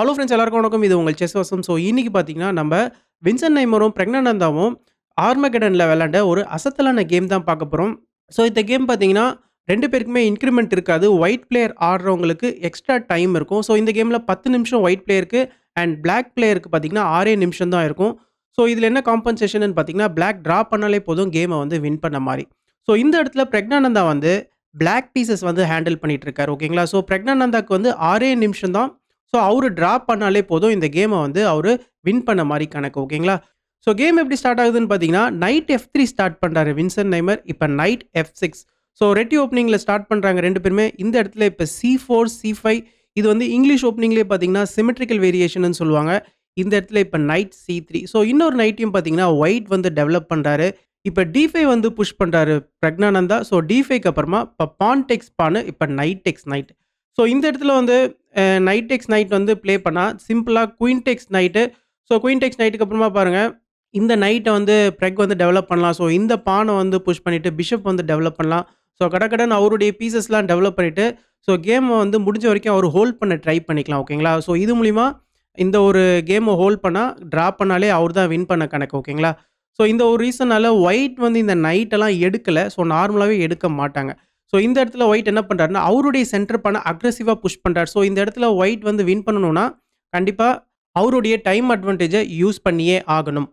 Hello friends எல்லாருக்கும் வணக்கம். இது உங்கள் செஸ் வசம். ஸோ இன்னைக்கு பார்த்தீங்கன்னா, நம்ம வின்சென்ட் நைமரும், பிரக்ஞானந்தாவும் ஆர்மகெடன்ல விளையாண்ட ஒரு அசத்தலான கேம் தான் பார்க்க போறோம். ஸோ இந்த கேம் பார்த்தீங்கன்னா, 2 பேருக்குமே இன்கிரிமெண்ட் இருக்காது. ஒயிட் பிளேயர் ஆடுறவங்களுக்கு எக்ஸ்ட்ரா டைம் இருக்கும். ஸோ இந்த கேம்ல 10 நிமிஷம் ஒயிட் பிளேயருக்கு அண்ட் பிளாக் பிளேயருக்கு பார்த்தீங்கன்னா 6 நிமிஷம் தான் இருக்கும். ஸோ இதில என்ன காம்பன்சேஷன்னு பார்த்தீங்கன்னா, பிளாக் டிரா பண்ணாலே போதும் கேம வந்து வின் பண்ண மாரி. ஸோ இந்த இடத்துல பிரக்ஞானந்தா வந்து பிளாக் பீஸஸ் வந்து ஹேண்டில் பண்ணிட்டு இருக்காரு. ஓகேங்களா? ஸோ பிரக்ஞானந்தாக்கு வந்து 6 நிமிஷம் தான். ஸோ அவரு டிரா பண்ணாலே போதும் இந்த கேம வந்து அவரு வின் பண்ண மாரி கணக்கு. ஓகேங்களா? ஸோ கேம் எப்படி ஸ்டார்ட் ஆகுதுன்னு பார்த்தீங்கன்னா, நைட் F3 ஸ்டார்ட் பண்றாரு வின்சென்ட் நைமர். இப்ப நைட் F6. ஸோ ரெட்டி ஓப்பனிங்ல ஸ்டார்ட் பண்றாங்க 2 பேருமே. இந்த இடத்துல இப்ப C4, C5 இது வந்து இங்கிலீஷ் ஓப்பனிங்லயே பார்த்தீங்கன்னா, சிமெட்ரிக்கல் வேரியேஷன்னு சொல்லுவாங்க. இந்த இடத்துல இப்ப நைட் C3. ஸோ இன்னொரு நைட்டையும் பார்த்தீங்கன்னா, ஒயிட் வந்து டெவலப் பண்றாரு. இப்ப D5 வந்து புஷ் பண்றாரு பிரக்ஞானந்தா. ஸோ D5க்கு அப்புறமா இப்ப பான் டேக்ஸ் பானு, இப்ப நைட் டேக்ஸ் நைட். ஸோ இந்த இடத்துல வந்து நைட் டேக்ஸ் நைட் வந்து ப்ளே பண்ணா சிம்பிளா queen tax night. So queen tax நைட்டுக்கு அப்புறமா பாருங்க, இந்த நைட்ட வந்து பிரெக் வந்து டெவலப் பண்ணலாம். ஸோ இந்த பான வந்து புஷ் பண்ணிட்டு பிஷப் வந்து டெவலப் பண்ணலாம். ஸோ கடகடன்னு அவருடைய பீசஸ்லாம் டெவலப் பண்ணிட்டு, ஸோ கேம வந்து முடிஞ்ச வரைக்கும் அவரு ஹோல்ட் பண்ண ட்ரை பண்ணிக்கலாம். ஓகேங்களா? ஸோ இது மூலியமா இந்த ஒரு கேம ஹோல்ட் பண்ணா, டிரா பண்ணாலே அவர் தான் வின் பண்ண கணக்கு. ஓகேங்களா? ஸோ இந்த ஒரு ரீசனால ஒயிட் வந்து இந்த நைட்டெல்லாம் எடுக்கல. ஸோ நார்மலாவே எடுக்க மாட்டாங்க. ஸோ இந்த இடத்துல ஒயிட் என்ன பண்றாருன்னா, அவருடைய சென்டர் பான அக்ரெசிவா புஷ் பண்றாரு. ஸோ இந்த இடத்துல ஒயிட் வந்து வின் பண்ணணும்னா, கண்டிப்பா அவருடைய டைம் அட்வான்டேஜ யூஸ் பண்ணியே ஆகணும்.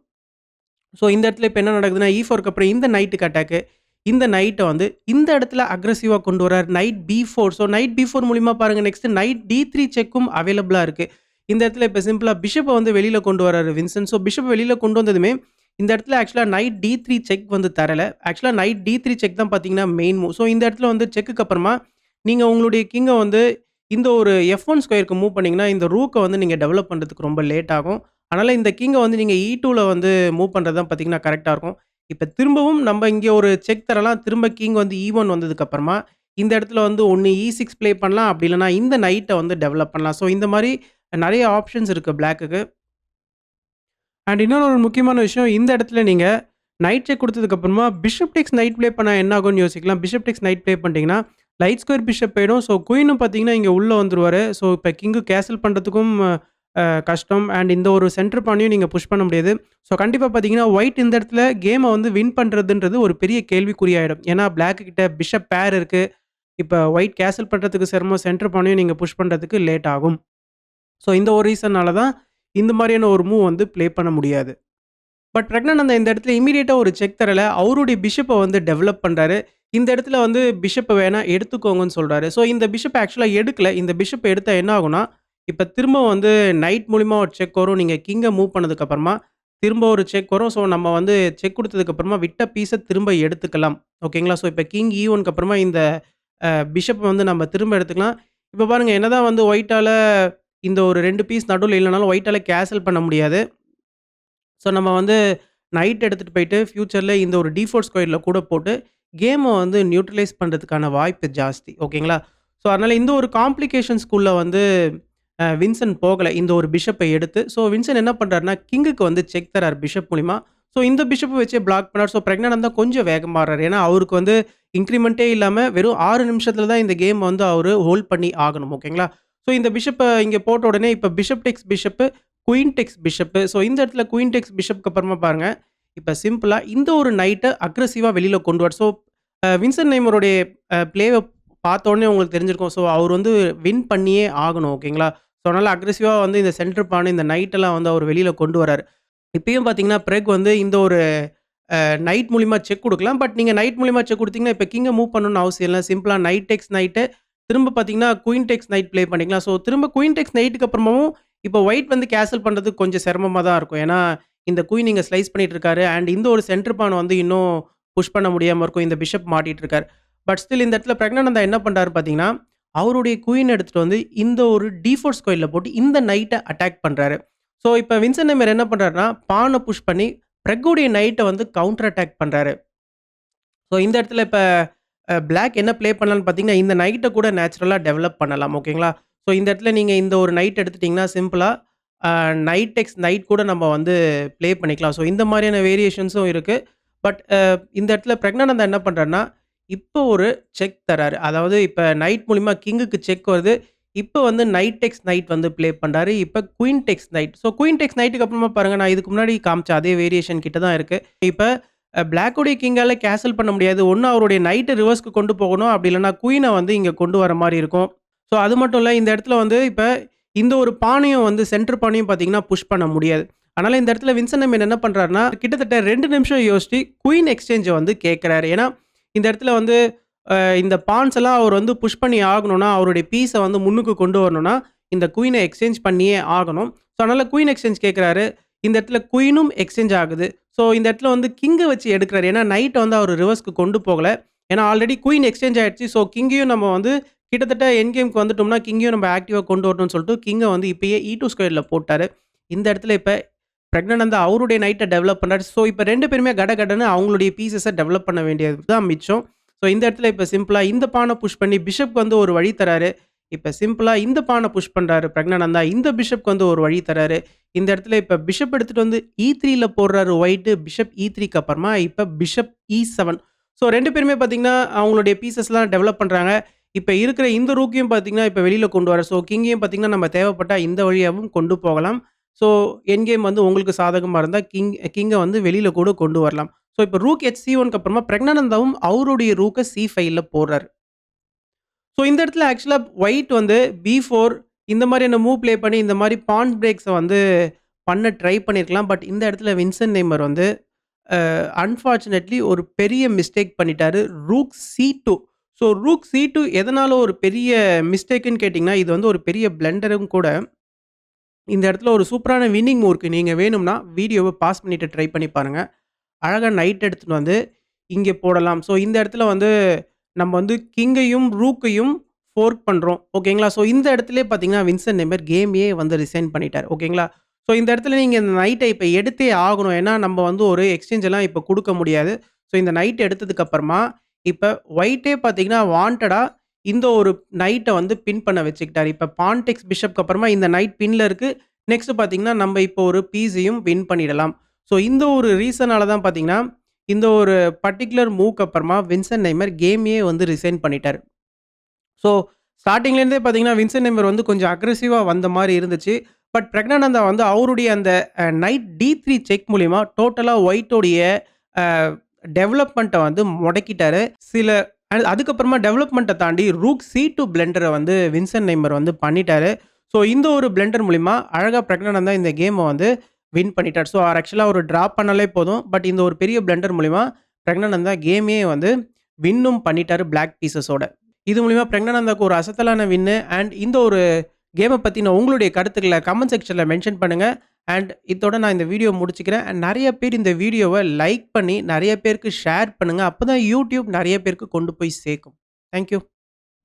ஸோ இந்த இடத்துல இப்ப என்ன நடக்குதுன்னா, E4க்கு அப்புறம் இந்த நைட்டுக்கு அட்டாக்கு. இந்த நைட்ட வந்து இந்த இடத்துல அக்ரெசிவா கொண்டு வராரு. Night B4. So night B4 மூலியமா பாருங்க நெக்ஸ்ட் நைட் D3 செக்கும் அவைலபிளா இருக்கு. இந்த இடத்துல இப்ப சிம்பிளா பிஷப்ப வந்து வெளியில கொண்டு வராரு வின்சென்ட். ஸோ பிஷப் வெளியில கொண்டு வந்ததுமே, இந்த இடத்துல ஆக்சுவலா நைட் D3 செக் வந்து தரல. ஆக்சுவலா நைட் D3 செக் தான் பார்த்தீங்கன்னா மெயின் மூவ். ஸோ இந்த இடத்துல வந்து செக்குக்கு அப்புறமா, நீங்க உங்களுடைய கிங்க வந்து இந்த ஒரு F1 ஸ்கொயருக்கு மூவ் பண்ணீங்கன்னா, இந்த ரூக்க வந்து நீங்க டெவலப் பண்றதுக்கு ரொம்ப லேட் ஆகும். அதனால இந்த கிங்க வந்து நீங்க E2ல வந்து மூவ் பண்றது தான் பார்த்தீங்கன்னா கரெக்ட்டா இருக்கும். இப்ப திரும்பவும் நம்ம இங்க ஒரு செக் தரலாம். திரும்ப கிங் வந்து E1 வந்ததுக்கு அப்புறமா, இந்த இடத்துல வந்து ஒண்ணு E6 ப்ளே பண்ணலாம். அப்படி இல்லன்னா இந்த நைட்ட வந்து டெவலப் பண்ணலாம். ஸோ இந்த மாரி நெறைய ஆப்ஷன்ஸ் இருக்கு பிளாக்குக்கு. அண்ட் இன்னொரு ஒரு முக்கியமான விஷயம், இந்த இடத்துல நீங்க நைட் செக் குடுத்ததுக்கு அப்புறமா பிஷப் டேக்ஸ் நைட் ப்ளே பண்ணா என்ன ஆகும்னு யோசிக்கலாம். பிஷப் டேக்ஸ் நைட் ப்ளே பண்ணிட்டீங்கன்னா, லைட் ஸ்கொயர் பிஷப் போயிடும். ஸோ குயினும் பார்த்தீங்கன்னா, இங்க உள்ள வந்துருவாரு. ஸோ இப்ப கிங்கு கேசல் பண்றதுக்கும் கஷ்டம். அண்ட் இந்த ஒரு சென்டர் பானையும் நீங்க புஷ் பண்ண முடியாது. ஸோ கண்டிப்பா பார்த்தீங்கன்னா, ஒயிட் இந்த இடத்துல கேம வந்து வின் பண்றதுன்றது ஒரு பெரிய கேள்விக்குறியாயிடும். ஏன்னா, பிளாக் கிட்ட பிஷப் பேர் இருக்கு. இப்ப ஒயிட் கேசல் பண்றதுக்கு சிரமம். சென்டர் பானையும் நீங்க புஷ் பண்றதுக்கு லேட் ஆகும். ஸோ இந்த ஒரு ரீசன்னால தான் இந்த மாரியான ஒரு மூவ் வந்து ப்ளே பண்ண முடியாது. பட் பிரக்ஞானந்தா இந்த இடத்துல இம்மீடியட்டா ஒரு செக் தரல. அவருடைய பிஷப்ப வந்து டெவலப் பண்றாரு. இந்த இடத்துல வந்து பிஷப்ப வேணா எடுத்துக்கோங்கன்னு சொல்றாரு. ஸோ இந்த பிஷப் ஆக்சுவலா எடுக்கல. இந்த பிஷப் எடுத்தா என்ன ஆகும்னா, இப்ப திரும்ப வந்து நைட் மூலியமா ஒரு செக் வரும். நீங்க கிங்க மூவ் பண்ணதுக்கு அப்புறமா, திரும்ப ஒரு செக் வரும். ஸோ நம்ம வந்து செக் குடுத்ததுக்கு அப்புறமா விட்ட பீஸ திரும்ப எடுத்துக்கலாம். ஓகேங்களா? ஸோ இப்ப கிங் E1க்கு அப்புறமா இந்த பிஷப் வந்து நம்ம திரும்ப எடுத்துக்கலாம். இப்ப பாருங்க என்னதான் வந்து ஒயிட்டால இந்த ஒரு 2 பீஸ் நடுவுல இல்லனாலும் ஒயிட்டால கேன்சல் பண்ண முடியாது. ஸோ நம்ம வந்து நைட் எடுத்துட்டு போயிட்டு ஃபியூச்சர்ல இந்த ஒரு D4 ஸ்கொயர்ல கூட போட்டு கேம வந்து நியூட்ரலைஸ் பண்றதுக்கான வாய்ப்பு ஜாஸ்தி. ஓகேங்களா? ஸோ அதனால இந்த ஒரு காம்ப்ளிகேஷன்ஸ்குள்ள வந்து வின்சென்ட் போகல. இந்த ஒரு பிஷப்ப எடுத்து. ஸோ வின்சென்ட் என்ன பண்றாருன்னா, கிங்குக்கு வந்து செக் தராரு பிஷப் மூலியமா. ஸோ இந்த பிஷப்ப வச்சே பிளாக் பண்ணாரு. ஸோ பிரக்ஞானந்தா கொஞ்சம் வேகமா ஆடுறாரு. ஏன்னா, அவருக்கு வந்து இன்கிரிமென்ட்டே இல்லாம வெறும் 6 நிமிஷத்துல தான் இந்த கேம் வந்து அவரு ஹோல்ட் பண்ணி ஆகணும். ஓகேங்களா? ஸோ இந்த பிஷப்ப இங்க போட்ட உடனே இப்ப bishop takes bishop, queen takes bishop. So இந்த இடத்துல குயின் டேக்ஸ் பிஷப்க்கு அப்புறமா பாருங்க, இப்ப சிம்பிளா இந்த ஒரு நைட்ட அக்ரெசிவா வெளியில கொண்டு ஸோ வின்சென்ட் நெய்மருடைய பிளேவ பார்த்த உடனே உங்களுக்கு தெரிஞ்சிருக்கும். ஸோ அவர் வந்து வின் பண்ணியே ஆகணும். ஓகேங்களா? ஸோ அதனால அக்ரெசிவா வந்து இந்த சென்டர் பான் இந்த நைட்டெல்லாம் வந்து அவர் வெளியில கொண்டு வராரு. இப்பயும் பார்த்தீங்கன்னா, பிரெக் வந்து இந்த ஒரு நைட் மூலியமா செக் குடுக்கலாம். பட் நீங்க நைட் மூலியமா செக் குடுத்தீங்கன்னா, இப்ப கிங்க மூவ் பண்ணணும்னு அவசியம் இல்ல. சிம்பிளா நைட் டேக்ஸ் நைட்டு, திரும்ப பார்த்தீங்கன்னா, குயின் டேக்ஸ் நைட் ப்ளே பண்ணிக்கலாம். ஸோ திரும்ப குயின் டேக்ஸ் நைட்டுக்கு அப்புறமாவும், இப்ப ஒயிட் வந்து கேன்சல் பண்றதுக்கு கொஞ்சம் சிரமமா தான் இருக்கும். ஏன்னா, இந்த குயின் இங்க ஸ்லைஸ் பண்ணிட்டு இருக்காரு. அண்ட் இந்த ஒரு சென்டர் பான் வந்து இன்னும் புஷ் பண்ண முடியாம இருக்கும். இந்த பிஷப் மாட்டிட்டு இருக்காரு. பட் ஸ்டில் இந்த இடத்துல பிரக்ஞானந்தா என்ன பண்றாரு பார்த்தீங்கன்னா, அவருடைய குயின் எடுத்துட்டு வந்து இந்த ஒரு D4 ஸ்கொயர்ல போட்டு இந்த நைட்ட அட்டாக் பண்றாரு. ஸோ இப்ப வின்சென்ட் நெய்மர் என்ன பண்றாருன்னா, பான புஷ் பண்ணி பிரெக்குடைய நைட்ட வந்து கவுண்டர் அட்டாக் பண்றாரு. ஸோ இந்த இடத்துல இப்ப பிளாக் என்ன ப்ளே பண்ணலான்னு பார்த்தீங்கன்னா, இந்த நைட்ட கூட நேச்சுரலா டெவலப் பண்ணலாம். ஓகேங்களா? ஸோ இந்த இடத்துல நீங்க இந்த ஒரு நைட் எடுத்துட்டீங்கன்னா, சிம்பிளா அ நைட் டெக்ஸ் நைட் கூட நம்ம வந்து ப்ளே பண்ணிக்கலாம். ஸோ இந்த மாரியான வேரியேஷன்ஸும் இருக்கு. பட் இந்த இடத்துல பிரக்ஞானந்தா என்ன பண்றாருன்னா, இப்போ ஒரு செக் தராரு. அதாவது இப்ப நைட் மூலியமா கிங்குக்கு செக் வருது. இப்ப வந்து நைட் டெக்ஸ் நைட் வந்து ப்ளே பண்றாரு. இப்ப குயின் டெக்ஸ் நைட். ஸோ குயின் டெக்ஸ் நைட்டுக்கு அப்புறமா பாருங்க, நான் இதுக்கு முன்னாடி காமிச்ச அதே வேரியேஷன் கிட்ட தான் இருக்கு. இப்ப பிளாக்குடைய கிங்கால கேசல் பண்ண முடியாது. ஒண்ணு அவருடைய நைட்ட ரிவர்ஸ்க்கு கொண்டு போகணும். அப்படி இல்லன்னா குயின வந்து இங்க கொண்டு வர மாரி இருக்கும். ஸோ அது மட்டும் இல்ல, இந்த இடத்துல வந்து இப்ப இந்த ஒரு பானையும் வந்து சென்டர் பானையும் பார்த்தீங்கன்னா, புஷ் பண்ண முடியாது. அதனால இந்த இடத்துல வின்சென்ட் எம்என் என்ன பண்றாருன்னா, கிட்டத்தட்ட 2 நிமிஷம் யோசிச்சு குயின் எக்ஸ்சேஞ்ச வந்து கேட்கறாரு. ஏன்னா, இந்த இடத்துல வந்து இந்த பான்ஸ் எல்லாம் அவர் வந்து புஷ் பண்ணி ஆகணும்னா, அவருடைய பீஸ வந்து முன்னுக்கு கொண்டு வரணும்னா, இந்த குயின எக்ஸ்சேஞ்ச் பண்ணியே ஆகணும். ஸோ, அதனால குயின் எக்ஸ்சேஞ்ச் கேட்கறாரு. இந்த இடத்துல குயினும் எக்ஸ்சேஞ்ச் ஆகுது. ஸோ, இந்த இடத்துல வந்து கிங்க வச்சு எடுக்கிறாரு. ஏன்னா, நைட்ட வந்து அவர் ரிவர்ஸ்க்கு கொண்டு போகல. ஏன்னா, ஆல்ரெடி குயின் எக்ஸ்சேஞ்ச் ஆயிடுச்சு. ஸோ, கிங்கையும் நம்ம வந்து கிட்டத்தட்ட எண்ட் கேம்க்கு வந்துட்டோம்னா, கிங்கையும் நம்ம ஆக்டிவா கொண்டு வரணும்னு சொல்லிட்டு, கிங்க வந்து இப்பயே E2 ஸ்கொயர்ல போட்டாரு. இந்த இடத்துல இப்ப பிரக்னானந்தா அவருடைய நைட்ட டெவலப் பண்றாரு. ஸோ, இப்ப 2 பேருமே கடகடன்னு அவங்களுடைய பீஸஸ டெவலப் பண்ண வேண்டியது தான் மிச்சம். ஸோ, இந்த இடத்துல இப்ப சிம்பிளா இந்த பான புஷ் பண்ணி பிஷப்க்கு வந்து ஒரு வழி தராரு. இப்ப சிம்பிளா இந்த பான புஷ் பண்றாரு பிரக்னானந்தா. இந்த பிஷப்க்கு வந்து ஒரு வழி தராரு. இந்த இடத்துல இப்ப பிஷப் எடுத்துட்டு வந்து E3ல போடுறாரு ஒயிட். பிஷப் E3க்கு அப்புறமா இப்ப பிஷப் E7. ஸோ, 2 பேருமே பார்த்தீங்கன்னா, அவங்களுடைய பீஸஸ்லாம் டெவலப் பண்றாங்க. இப்ப இருக்கிற இந்த ரூக்கையும் பார்த்தீங்கன்னா, இப்ப வெளியில கொண்டு வர. ஸோ, கிங்கையும் பார்த்தீங்கன்னா, நம்ம தேவைப்பட்டா இந்த வழியாவும் கொண்டு போகலாம். ஸோ, எண்ட் கேம் வந்து உங்களுக்கு சாதகமா இருந்தா கிங்க வந்து வெளியில கூட கொண்டு வரலாம். ஸோ, இப்ப ரூக் HC1க்கு அப்புறமா பிரக்னானந்தாவும் அவருடைய ரூக்க C5ல போடுறாரு. ஸோ, இந்த இடத்துல ஆக்சுவலா ஒயிட் வந்து B4 இந்த மாரியான மூவ் ப்ளே பண்ணி இந்த மாரி பான் பிரேக்ஸ வந்து பண்ண ட்ரை பண்ணியிருக்கலாம். பட் இந்த இடத்துல வின்சென்ட் நெய்மர் வந்து அன்பார்ச்சுனேட்லி ஒரு பெரிய மிஸ்டேக் பண்ணிட்டாரு. Rook C2. So, rook C2 எதனால ஒரு பெரிய மிஸ்டேக்குன்னு கேட்டீங்கன்னா, இது வந்து ஒரு பெரிய பிளண்டரும் கூட. இந்த இடத்துல ஒரு சூப்பரான வின்னிங் மூவ் இருக்கு. நீங்க வேணும்னா வீடியோவ பாஸ் பண்ணிட்டு ட்ரை பண்ணி பாருங்க. அழகா நைட் எடுத்துட்டு வந்து இங்கே போடலாம். ஸோ, இந்த இடத்துல வந்து நம்ம வந்து கிங்கையும், ரூக்கையும் ஃபோர்க் பண்றோம். ஓகேங்களா? ஸோ, இந்த இடத்திலேயே பார்த்தீங்கன்னா, வின்சென்ட் நெய்மர் கேமையே வந்து ரிசைன் பண்ணிட்டாரு. ஓகேங்களா? ஸோ, இந்த இடத்துல நீங்க இந்த நைட்ட இப்ப எடுத்தே ஆகணும். ஏன்னா, நம்ம வந்து ஒரு எக்ஸ்சேஞ்ச் எல்லாம் இப்ப குடுக்க முடியாது. ஸோ, இந்த நைட் எடுத்ததுக்கு அப்புறமா, இப்ப ஒயிட்டே பார்த்தீங்கன்னா, வாண்டடா இந்த ஒரு நைட்ட வந்து பின் பண்ண வச்சுக்கிட்டாரு. இப்ப பான் டேக்ஸ் பிஷப்க்கு அப்புறமா இந்த நைட் பின்ல இருக்கு. நெக்ஸ்ட் பார்த்தீங்கன்னா, நம்ம இப்போ ஒரு பீஸையும் வின் பண்ணிடலாம். ஸோ, இந்த ஒரு ரீசனால தான் பார்த்தீங்கன்னா, இந்த ஒரு பர்ட்டிகுலர் மூவ்க்கு அப்புறமா வின்சென்ட் நெய்மர் கேமையே வந்து ரிசைன் பண்ணிட்டாரு. ஸோ, ஸ்டார்ட்டிங்லேருந்தே பார்த்தீங்கன்னா, வின்சென்ட் நெய்மர் வந்து கொஞ்சம் அக்ரெசிவா வந்த மாரி இருந்துச்சு. பட் பிரக்னானந்தா வந்து அவருடைய அந்த நைட் D3 செக் மூலியமா டோட்டலா ஒயிட்டோடைய அ டெவலப்மெண்ட்ட வந்து முடக்கிட்டாரு. அதுக்கப்புறமா டெவலப்மெண்ட்ட தாண்டி ரூக் C2 பிளண்டர வந்து வின்சென்ட் நெய்மர் வந்து பண்ணிட்டாரு. ஸோ, இந்த ஒரு பிளண்டர் மூலியமா அழகா பிரக்னானந்தா இந்த கேம வந்து வின் பண்ணிட்டார். ஸோ, ஆக்சுவலா அவரு டிராப் பண்ணாலே போதும். பட் இந்த ஒரு பெரிய பிளண்டர் மூலியமா பிரக்னானந்தா கேமையே வந்து வின்னும் பண்ணிட்டாரு பிளாக் பீஸஸோட. இது மூலியமா பிரக்னானந்தாக்கு ஒரு அசத்தலான வின்னு. அண்ட் இந்த ஒரு கேம பத்தின உங்களுடைய கருத்துக்கள கமெண்ட் செக்ஷன்ல மென்ஷன் பண்ணுங்க. அண்ட் இதோட நான் இந்த வீடியோ முடிச்சுக்கிறேன். அண்ட் நெறைய பேர் இந்த வீடியோவ லைக் பண்ணி நெறைய பேருக்கு ஷேர் பண்ணுங்க. அப்பதான் YouTube நெறைய பேருக்கு கொண்டு போய் சேர்க்கும். Thank you.